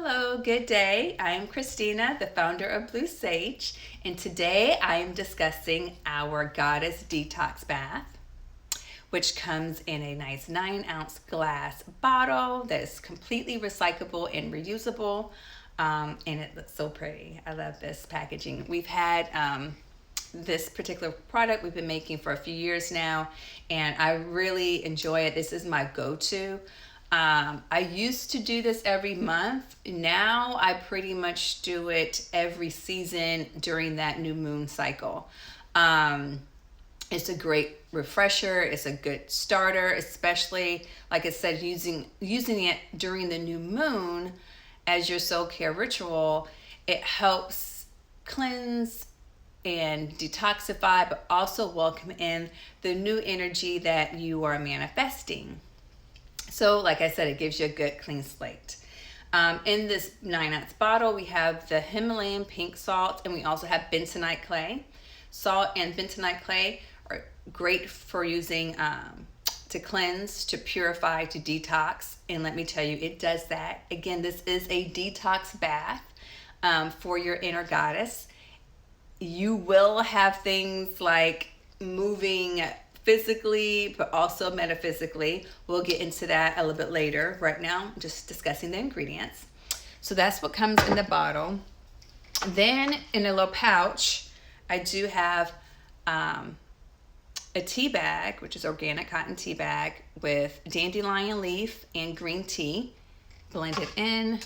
Hello, good day. I am Christina, the founder of Blue Sage, and today I am discussing our Goddess Detox Bath, which comes in a nice 9-ounce glass bottle that is completely recyclable and reusable, and it looks so pretty. I love this packaging. We've had this particular product we've been making for a few years now, and I really enjoy it. This is my go-to. I used to do this every month. Now I pretty much do it every season during that new moon cycle. It's a great refresher. It's a good starter, especially like I said, using it during the new moon as your soul care ritual. It helps cleanse and detoxify, but also welcome in the new energy that you are manifesting. So like I said, it gives you a good clean slate. In this 9-ounce bottle, we have the Himalayan pink salt, and we also have bentonite clay. Salt and bentonite clay are great for using to cleanse, to purify, to detox. And let me tell you, it does that. Again, this is a detox bath for your inner goddess. You will have things like moving physically, but also metaphysically. We'll get into that a little bit later. Right now, I'm just discussing the ingredients. So that's what comes in the bottle. Then in a little pouch, I do have a tea bag, which is organic cotton tea bag with dandelion leaf and green tea blended in.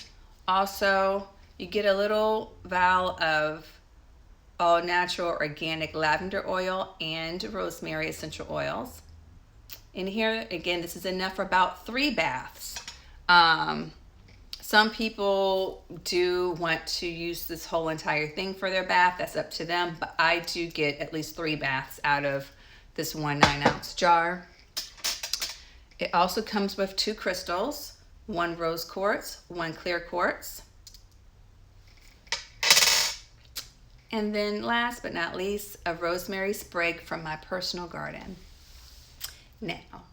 Also, you get a little vial of all natural organic lavender oil and rosemary essential oils. In here, again, this is enough for about 3 baths. Some people do want to use this whole entire thing for their bath. That's up to them, but I do get at least 3 baths out of this one 9-ounce jar. It also comes with 2 crystals, 1 rose quartz, 1 clear quartz. And then last but not least, a rosemary sprig from my personal garden. Now,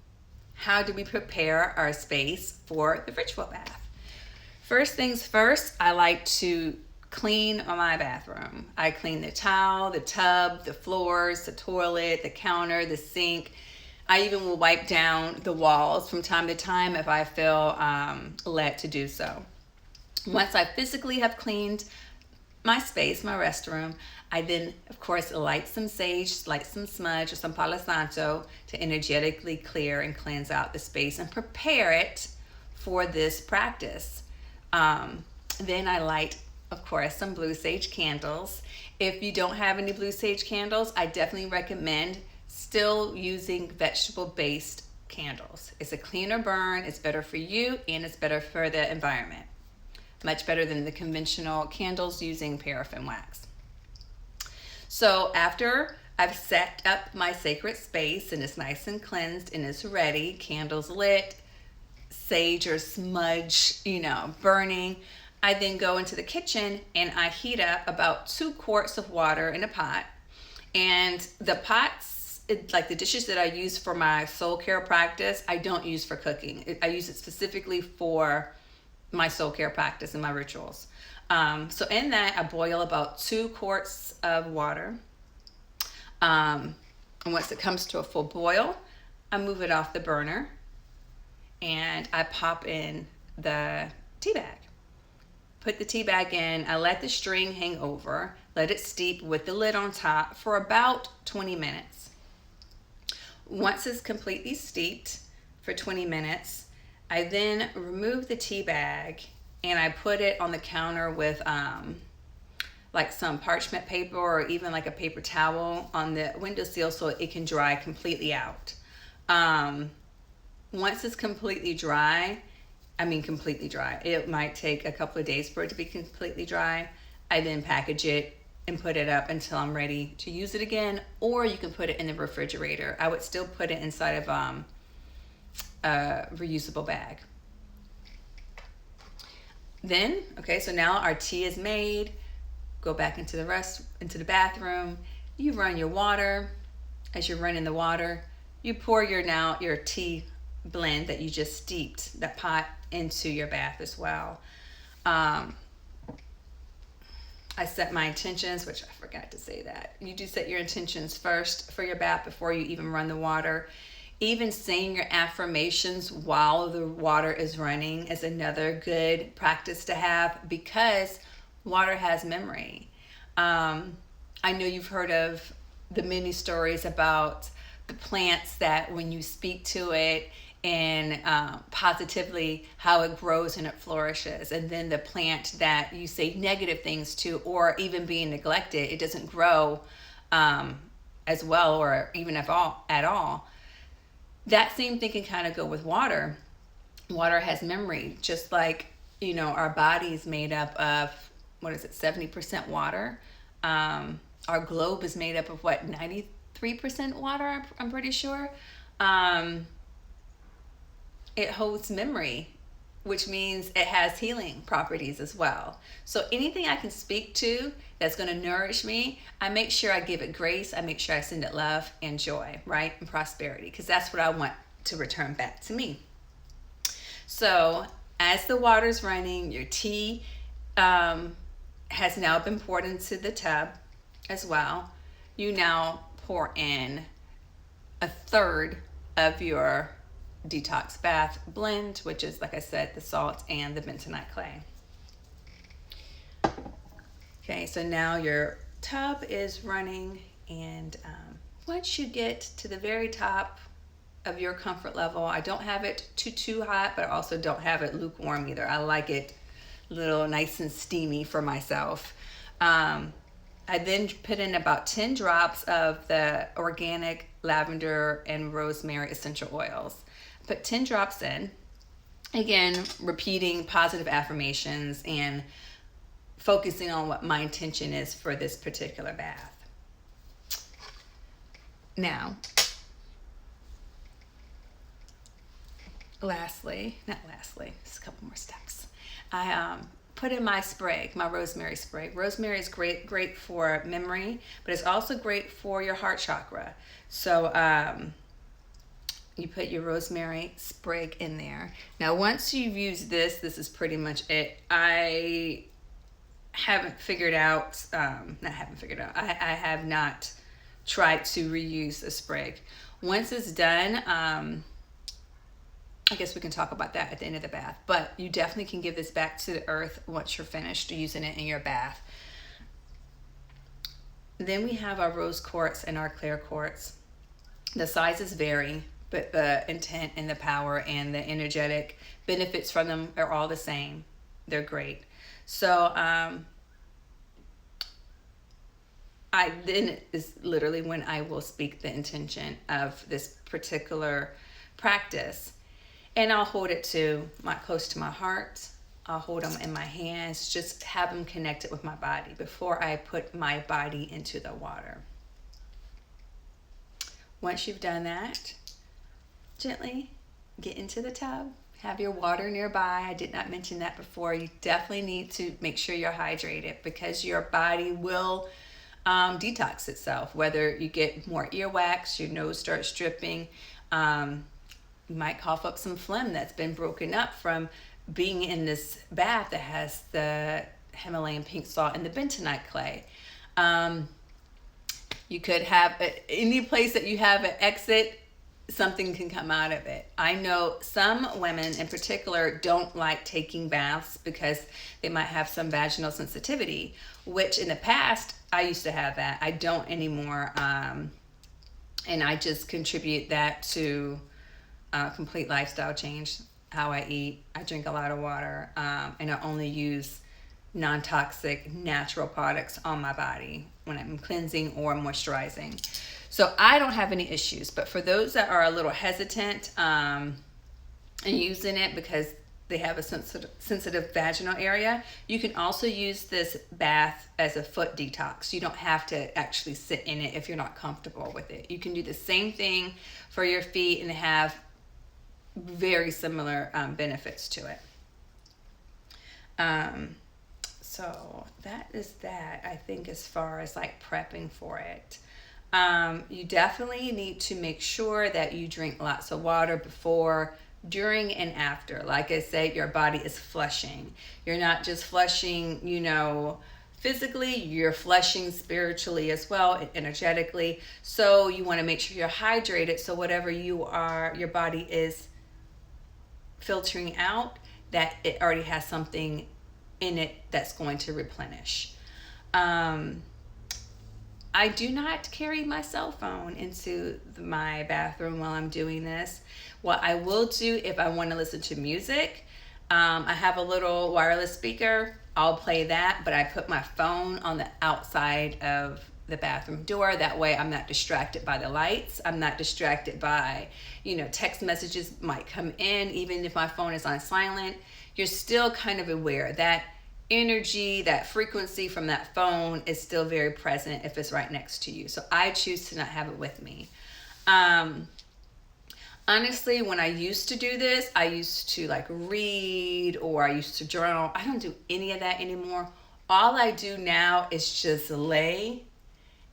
how do we prepare our space for the ritual bath? First things first, I like to clean my bathroom. I clean the towel, the tub, the floors, the toilet, the counter, the sink. I even will wipe down the walls from time to time if I feel led to do so. Once I physically have cleaned my space, my restroom, I then, of course, light some sage, light some smudge or some Palo Santo to energetically clear and cleanse out the space and prepare it for this practice. Then I light, of course, some blue sage candles. If you don't have any blue sage candles, I definitely recommend still using vegetable-based candles. It's a cleaner burn, it's better for you, and it's better for the environment. Much better than the conventional candles using paraffin wax. So after I've set up my sacred space and it's nice and cleansed and it's ready, candles lit, sage or smudge, burning, I then go into the kitchen and I heat up about 2 quarts of water in a pot. And the pots, like the dishes that I use for my soul care practice, I don't use for cooking. I use it specifically for my soul care practice and my rituals. So in that, I boil about 2 quarts of water. And once it comes to a full boil, I move it off the burner and I pop in the tea bag. Put the tea bag in, I let the string hang over, let it steep with the lid on top for about 20 minutes. Once it's completely steeped for 20 minutes, I then remove the tea bag and I put it on the counter with like some parchment paper or even like a paper towel on the windowsill so it can dry completely out. Once it's completely dry, it might take a couple of days for it to be completely dry. I then package it and put it up until I'm ready to use it again, or you can put it in the refrigerator. I would still put it inside of a reusable bag. Then, so now our tea is made. Go back into the bathroom. You run your water. As you're running the water, you pour your tea blend that you just steeped, that pot, into your bath as well. Um, I set my intentions, which I forgot to say that. You do set your intentions first for your bath before you even run the water. Even saying your affirmations while the water is running is another good practice to have, because water has memory. I know you've heard of the many stories about the plants that when you speak to it and positively, how it grows and it flourishes, and then the plant that you say negative things to, or even being neglected, it doesn't grow as well, or even at all. That same thing can kind of go with water. Water has memory, just like, our body is made up of, 70% water. Our globe is made up of 93% water, I'm pretty sure. It holds memory, which means it has healing properties as well. So anything I can speak to that's going to nourish me, I make sure I give it grace. I make sure I send it love and joy, right? And prosperity, because that's what I want to return back to me. So as the water's running, your tea has now been poured into the tub as well. You now pour in a third of your detox bath blend, which is, like I said, the salt and the bentonite clay. Okay, so now your tub is running, and once you get to the very top of your comfort level, I don't have it too hot, but I also don't have it lukewarm either. I like it a little nice and steamy for myself. I then put in about 10 drops of the organic lavender and rosemary essential oils. Put 10 drops in. Again, repeating positive affirmations and focusing on what my intention is for this particular bath. Now, just a couple more steps. I put in my sprig, my rosemary sprig. Rosemary is great for memory, but it's also great for your heart chakra. So you put your rosemary sprig in there. Now, once you've used this is pretty much it. I have not tried to reuse a sprig. Once it's done, I guess we can talk about that at the end of the bath, but you definitely can give this back to the earth once you're finished using it in your bath. Then we have our rose quartz and our clear quartz. The sizes vary, but the intent and the power and the energetic benefits from them are all the same. They're great. So is literally when I will speak the intention of this particular practice. And I'll hold it close to my heart. I'll hold them in my hands, just have them connected with my body before I put my body into the water. Once you've done that, gently get into the tub. Have your water nearby. I did not mention that before. You definitely need to make sure you're hydrated, because your body will detox itself. Whether you get more earwax, your nose starts dripping, you might cough up some phlegm that's been broken up from being in this bath that has the Himalayan pink salt and the bentonite clay. You could have any place that you have an exit, something can come out of it. I know some women in particular don't like taking baths because they might have some vaginal sensitivity, which in the past I used to have that. I don't anymore. And I just contribute that to complete lifestyle change, how I eat. I drink a lot of water, and I only use non-toxic natural products on my body when I'm cleansing or moisturizing. So I don't have any issues, but for those that are a little hesitant and using it because they have a sensitive vaginal area, you can also use this bath as a foot detox. You don't have to actually sit in it if you're not comfortable with it. You can do the same thing for your feet and have very similar benefits to it. So that is that, I think, as far as like prepping for it. You definitely need to make sure that you drink lots of water before during and after. Like I said, your body is flushing. You're not just flushing, physically, you're flushing spiritually as well, and energetically. So you want to make sure you're hydrated, so whatever your body is filtering out, that it already has something in it that's going to replenish. I do not carry my cell phone into my bathroom while I'm doing this. What I will do if I want to listen to music, I have a little wireless speaker. I'll play that, but I put my phone on the outside of the bathroom door. That way I'm not distracted by the lights. I'm not distracted by, text messages might come in. Even if my phone is on silent, you're still kind of aware that energy, that frequency from that phone is still very present if it's right next to you. So I choose to not have it with me. Honestly, when I used to do this, I used to read, or I used to journal. I don't do any of that anymore. All I do now is just lay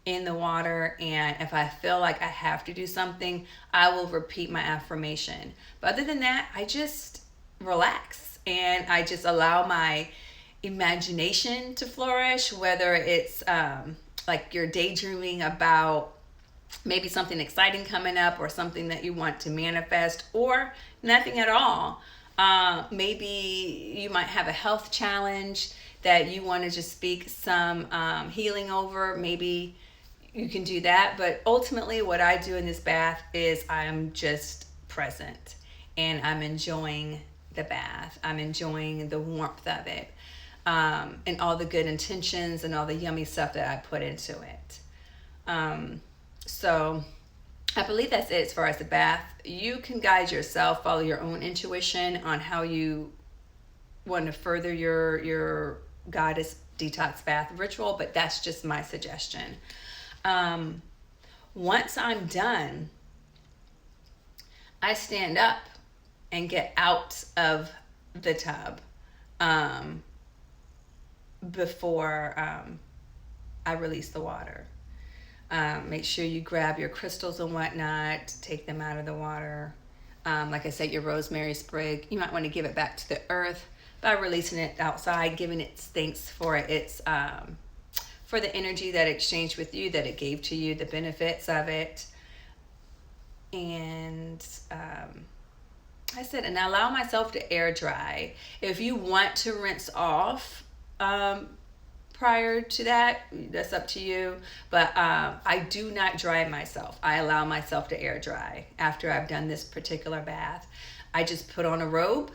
in the water, and if I feel like I have to do something, I will repeat my affirmation. But other than that, I just relax, and I just allow my imagination to flourish, whether it's you're daydreaming about maybe something exciting coming up, or something that you want to manifest, or nothing at all. Maybe you might have a health challenge that you want to just speak some healing over. Maybe you can do that. But ultimately, what I do in this bath is I'm just present, and I'm enjoying the bath. I'm enjoying the warmth of it, and all the good intentions and all the yummy stuff that I put into it. So I believe that's it as far as the bath. You can guide yourself, follow your own intuition on how you want to further your Goddess Detox Bath ritual, but that's just my suggestion. Once I'm done, I stand up and get out of the tub before I release the water. Make sure you grab your crystals and whatnot, take them out of the water. Like I said, your rosemary sprig, you might want to give it back to the earth by releasing it outside, giving it thanks for its for the energy that it exchanged with you, that it gave to you, the benefits of it. And I said, and I allow myself to air dry. If you want to rinse off prior to that, that's up to you. But I do not dry myself. I allow myself to air dry after I've done this particular bath. I just put on a robe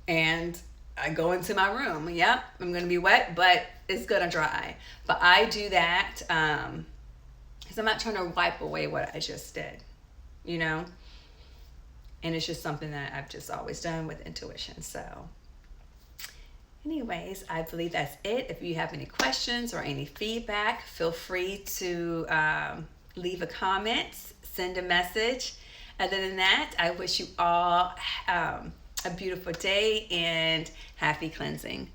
and I go into my room. Yep, I'm going to be wet, but it's going to dry. But I do that because I'm not trying to wipe away what I just did, And it's just something that I've just always done with intuition. So anyways, I believe that's it. If you have any questions or any feedback, feel free to leave a comment, send a message. Other than that, I wish you all a beautiful day and happy cleansing.